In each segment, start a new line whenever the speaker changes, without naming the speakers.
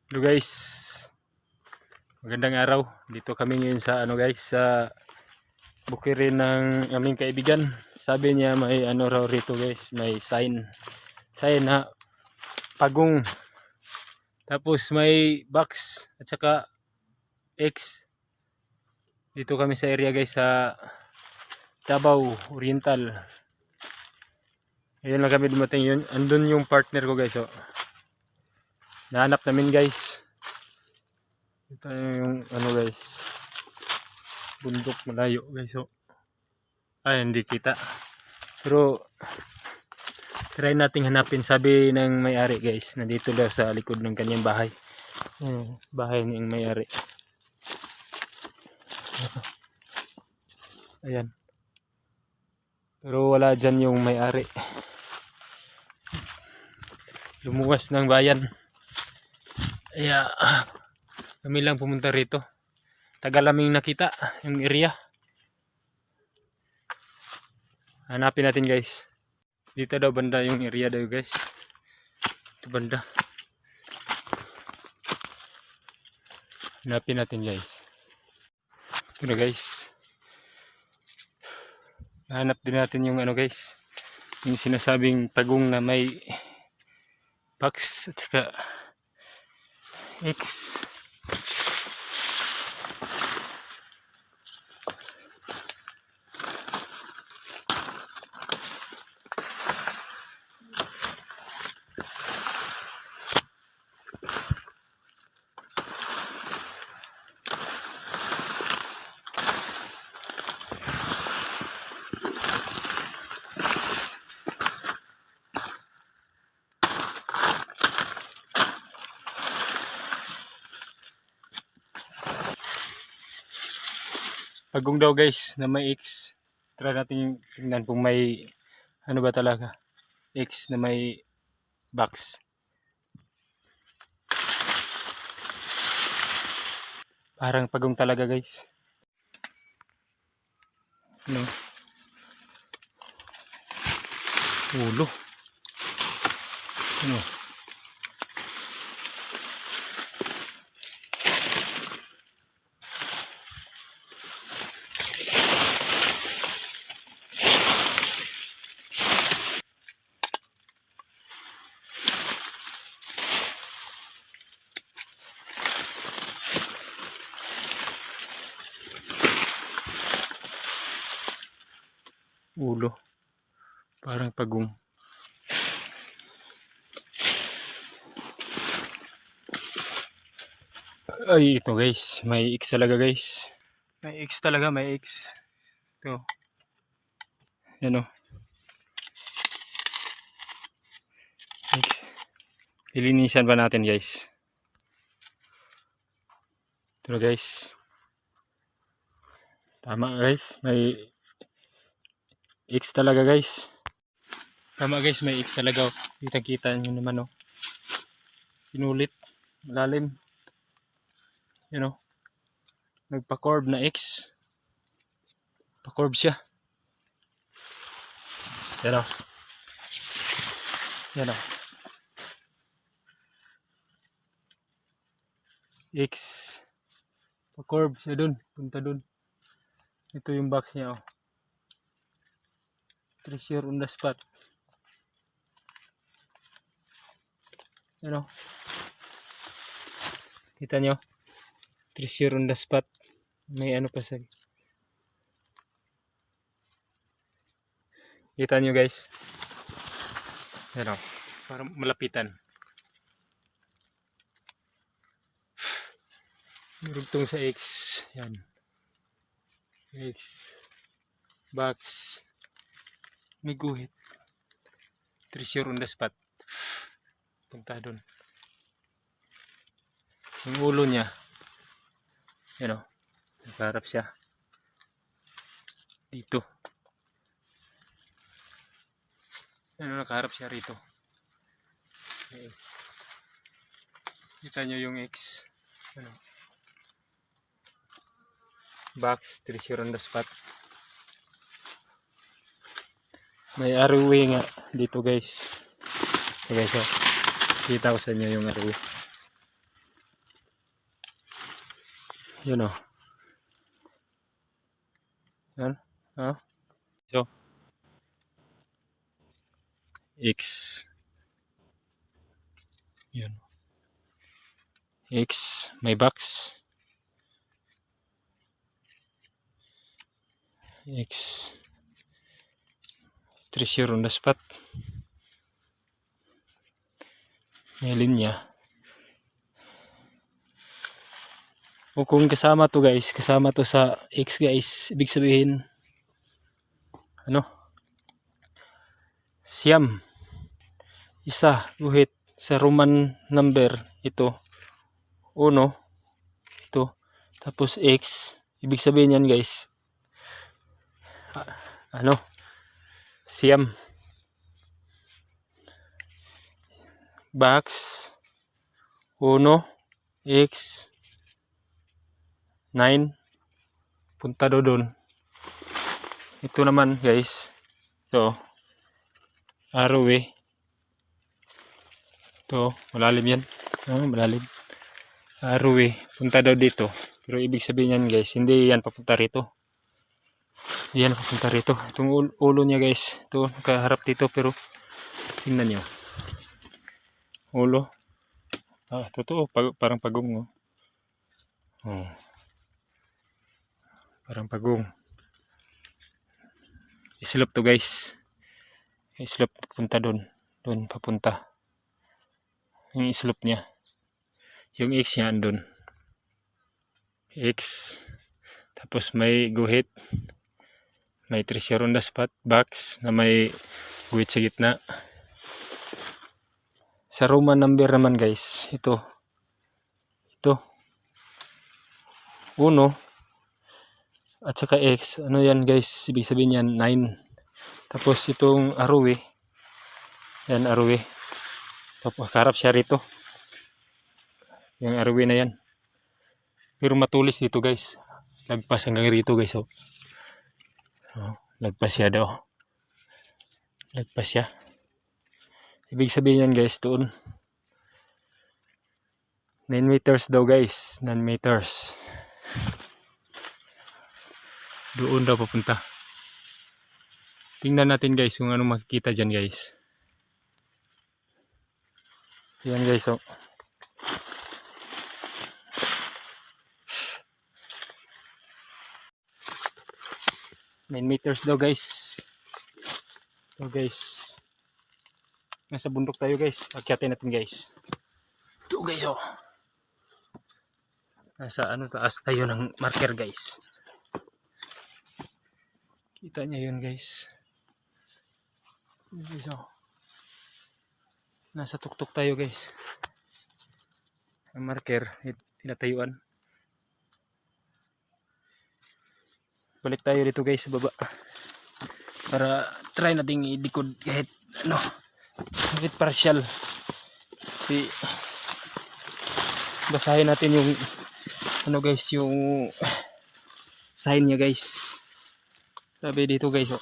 Hello guys, magandang araw. Dito kami ngayon sa guys, sa bukirin ng aming kaibigan. Sabi niya may raw rito guys, may sign na pagong. Tapos may box at saka X. Dito kami sa area guys, sa Davao Oriental. Ayun lang kami dumating, yun. Andun yung partner ko guys, oh. Nahanap namin guys. Ito yung guys, bundok malayo guys, oh. Ay, hindi kita, pero try nating hanapin. Sabi ng may-ari guys, nandito daw sa likod ng kanyang bahay. Bahay ng may-ari. Ayan, pero wala dyan yung may-ari. Lumuwas ng bayan. Kaya kami lang pumunta rito. Tagal naming nakita yung area. Hanapin natin guys. Dito daw banda yung area daw guys. Ito banda. Hanapin natin guys. Ito na guys. Hanap din natin yung guys, yung sinasabing tagong na may box at saka X. Pagong daw guys na may X. Try natin tingnan kung may ba talaga X na may box. Parang pagong talaga guys. Ulo. Ulo. Parang pagong. Ay, ito guys, may X talaga guys. May X talaga, may X. Ito. Yan o. X. Ilinisan pa natin guys. Ito guys. Tama guys, may X talaga guys. Tama guys, may X talaga. Kita-kita nyo naman, oh. Sinulit. Malalim. Nagpa-curve na X. Pa-curve siya. Yan o. Yan o. X. Pa-curve siya dun. Punta dun. Ito yung box niya, oh. Treasure on the spot. Yan o. Kita nyo? Treasure on the spot. May pa sa... Kita nyo guys? Yan o. Para malapitan. Nurugtong sa X. Yan. X. Box. May guhit. Treasure on the spot. Punta doon. Yung ulo niya. Yan o. Nakaharap siya. Dito. Yan o, nakaharap siya rito. X. Kita nyo yung X. Ano? Box. Treasure on the spot. May arrowy nga dito guys. So guys, kita ko sa inyo yung arrowy. Yun o. Yan. Oh. So, X. Yun. X. May box. X. Treasure on the spot. May linya. O kung kasama to guys, kasama to sa X guys, ibig sabihin ano? Siyam. Isa, guhit sa Roman number ito. 1 ito. Tapos X, ibig sabihin yan guys. Ano? Siyam. Box 1 X 9 punta doon. Ito naman guys. Ito. Arrow eh. Ito, malalim yan. Malalim. Arrow eh. Punta daw dito. Pero ibig sabihin yan guys, hindi yan papunta rito. Hindi yan papunta rito. Itong ulo niya guys. Ito, nakaharap dito pero tingnan nyo. Ulo. Totoo. Parang pagong. Oh. Parang pagong. Islop to guys. Islop punta doon. Doon papunta. Yung islop niya. Yung X niya andun. X. Tapos may guhit. May treasure on the spot box na may guhit sa gitna. Sa Roman number naman guys. Ito. 1 at saka X. Ano yan guys? Ibig sabihin yan 9. Tapos itong arrow eh. Yan arrow eh. Tapos karap siya rito. Yung arrow na yan. Pero matulis dito guys. Lagpas hanggang rito guys. Lagpas siya daw. Lagpas siya. Ibig sabihin yan guys doon. 9 meters daw guys. 9 meters. Doon daw papunta. Tingnan natin guys kung ano makikita dyan guys. Yan guys oh. Nine meters daw guys. So guys. Nasa bundok tayo guys. Akyatin natin guys. Ito guys oh. Nasa ano taas tayo ng marker guys. Kita niya yun guys. Guys oh. Nasa tuktok tayo guys. Ang marker tinatayuan. Balik tayo dito guys sa baba. Para try nating idikod kahit ano. Kahit partial. Kasi basahin natin yung ano guys yung sign niya guys. Sabi dito guys oh.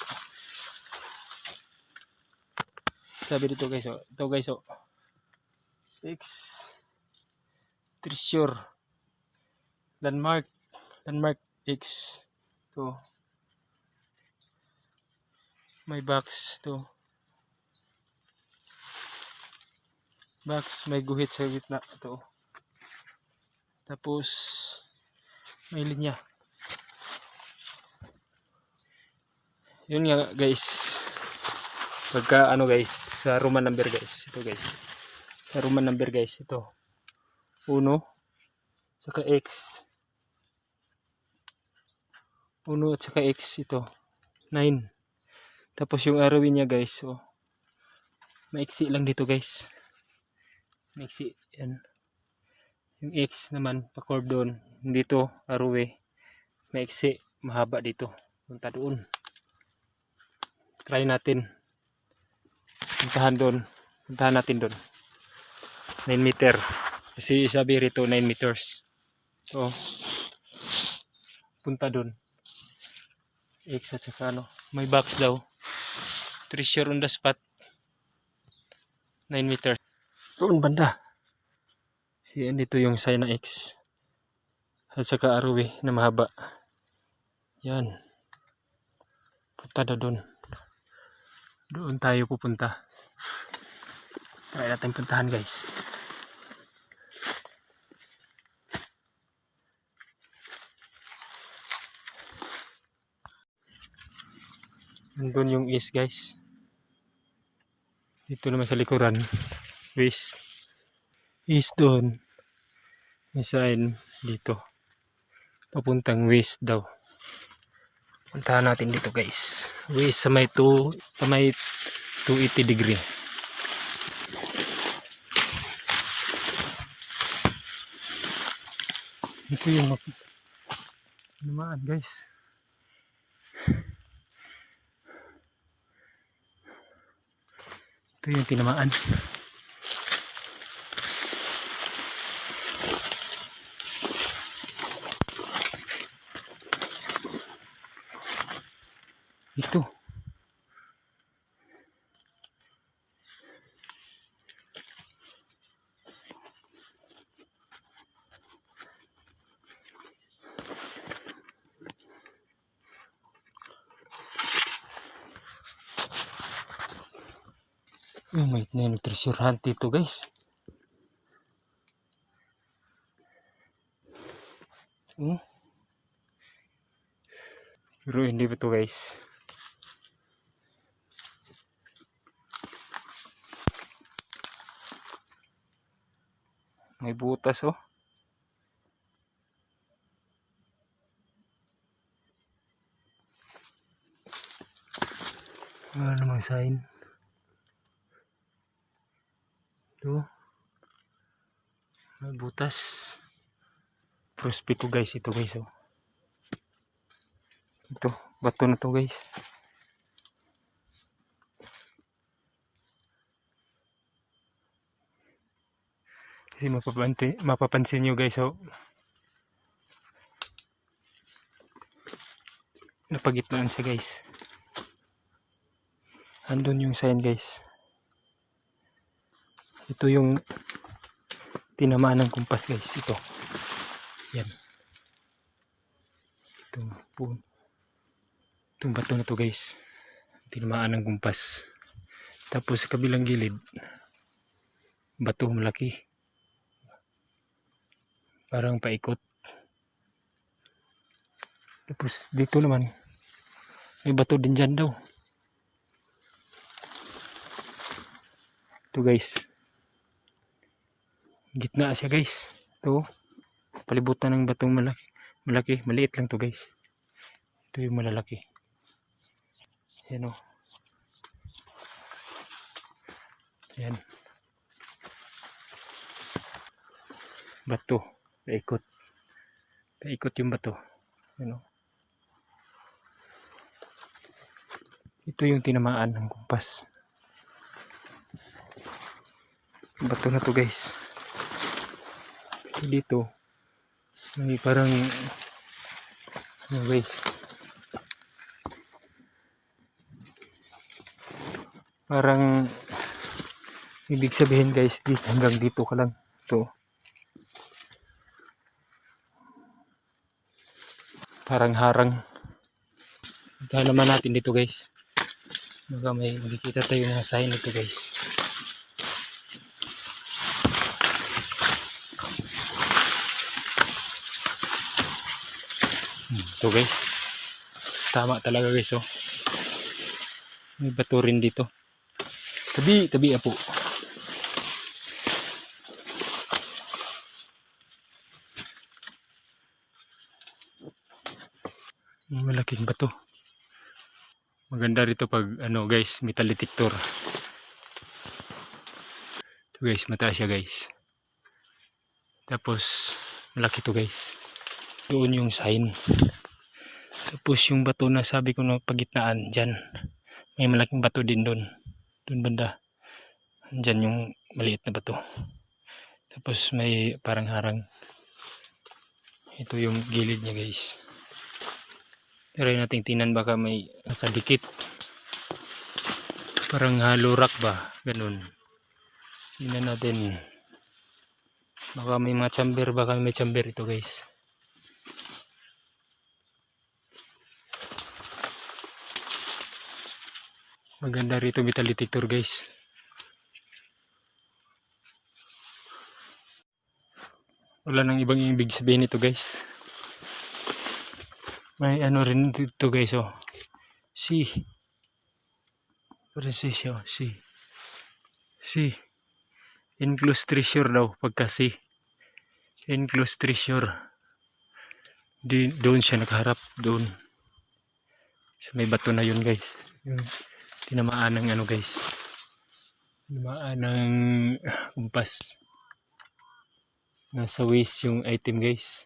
Sabi dito guys oh. Ito guys oh. X Treasure Landmark X. Ito. May box to. Box may guhit sa gitna ito. Tapos may linya. Yun nga guys. Pagka ano guys, sa Roman number guys. Ito guys. Sa Roman number guys, ito. 1 saka X. 1 at saka X ito. 9. Tapos yung arrow niya guys, oh. Maiksi lang dito guys. Maiksi yan. Yung X naman pa-curve doon. Dito arrow maiksi, mahaba dito. Punta doon. Try natin. Puntahan natin doon. 9 meter. Kasi sabi rito 9 meters. So punta doon. X at saka ano. May box daw. Treasure on the spot. 9 meters. Doon banda. Dito yung sign na X. At saka araw na mahaba. Yan. Punta na doon. Doon tayo pupunta. Try natin puntahan guys. Nandun yung east guys. Dito naman sa likuran. West. East doon. Misain dito. Papuntang west daw. Puntahan natin dito guys. West sa may 280 degree. Ito yung namaan guys. Ito yung tinamaan. Ito. May treasure dito guys. Pero hindi ba ito guys? May butas oh. Wala namang sign. Ito. May butas. Prospect guys ito guys oh. Ito, bato na to guys. Kasi mapapansin nyo guys oh. Napagitnaan siya guys. Andun yung sign guys. Ito yung tinamaan ng kumpas guys. Ito. Yan. Itong bato na to guys. Tinamaan ng kumpas. Tapos sa kabilang gilid. Bato malaki. Parang paikot. Tapos dito naman. May bato din dyan daw. Ito guys. Gitna siya guys. Ito. Palibutan ng batong malaki. Maliit lang to guys. Ito yung malalaki. Yan o. Yan. Bato. Paikot. Paikot yung bato. Yan o. Ito yung tinamaan ng kumpas. Bato na to guys. Dito may parang guys, parang ibig sabihin guys hanggang dito ka lang. Ito parang harang. Halaman natin dito guys. Baka may makikita tayo mga sign nito guys. Ito guys. Tama talaga guys oh. May bato rin dito. Tabi po. May malaking bato. Maganda rito pag ano guys, metal detector. Ito guys, mataas siya guys. Tapos malaki to guys. Doon yung sign. Tapos yung bato na sabi ko na pagitnaan dyan. May malaking bato din doon. Doon banda. Dyan yung maliit na bato. Tapos may parang harang. Ito yung gilid niya guys. Try nating tingnan baka may nakadikit. Parang hollow rock ba? Ganun. Tingnan natin. Baka may mga chamber. Baka may chamber ito guys. Maganda rito metal detector guys. Wala nang ibang ibig sabihin ito guys. May ano rin dito guys oh. C. Precision C. C. Enclosed treasure daw pagka C. Enclosed treasure. Doon siya nakaharap doon. So may bato na yun guys. Yung tinamaan ng ano guys. Tinamaan ng kumpas. Nasa waist yung item guys.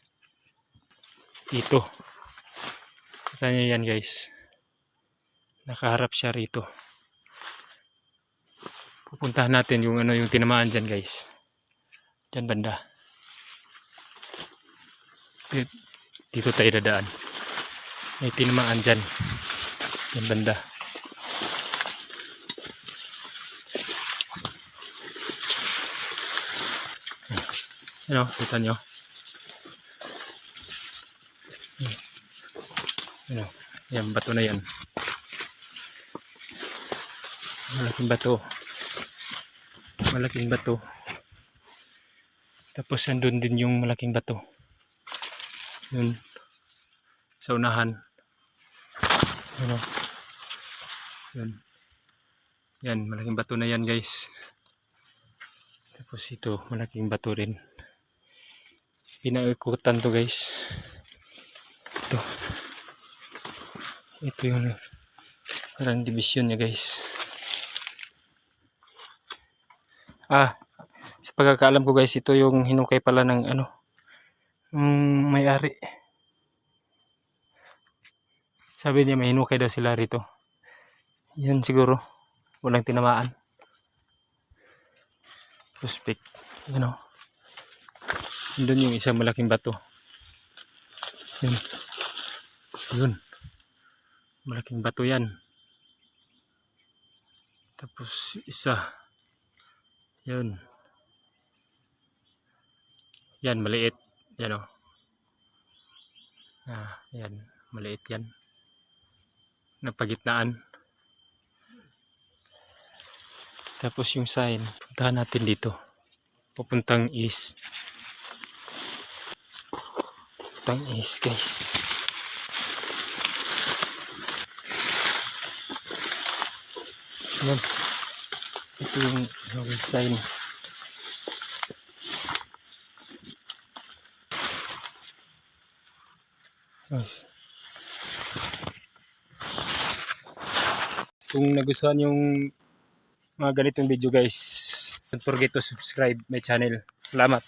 Ito. Kita nyo yan guys. Nakaharap siya rito. Pupuntahan natin yung ano yung tinamaan dyan guys. Dyan banda. Dito tayo dadaan. May tinamaan dyan. Dyan banda. Ano, kita nyo? Ano, yan, bato na yan. Malaking bato. Malaking bato. Tapos andun din yung malaking bato. Yun. Sa unahan. Ano. Yun. Yan, malaking bato na yan guys. Tapos ito, malaking bato rin. Pinaikutan to guys. Ito. Ito yung parang division niya guys. Sa pagkakaalam ko guys, ito yung hinukay pala ng ano, may-ari. Sabi niya may hinukay daw sila rito. Yan siguro, walang tinamaan. Suspect, you know. Doon yung isang malaking bato. Yun. Yun. Malaking bato yan. Tapos isa. Yun. Yan, maliit. Yan o. Yan. Maliit yan. Napagitnaan. Tapos yung sign. Puntahan natin dito. Pupuntang east. Pupuntang east guys. Yan. Ito yung sign. Nice. Kung nagustuhan yung mga ganitong video guys, don't forget to subscribe my channel. Salamat.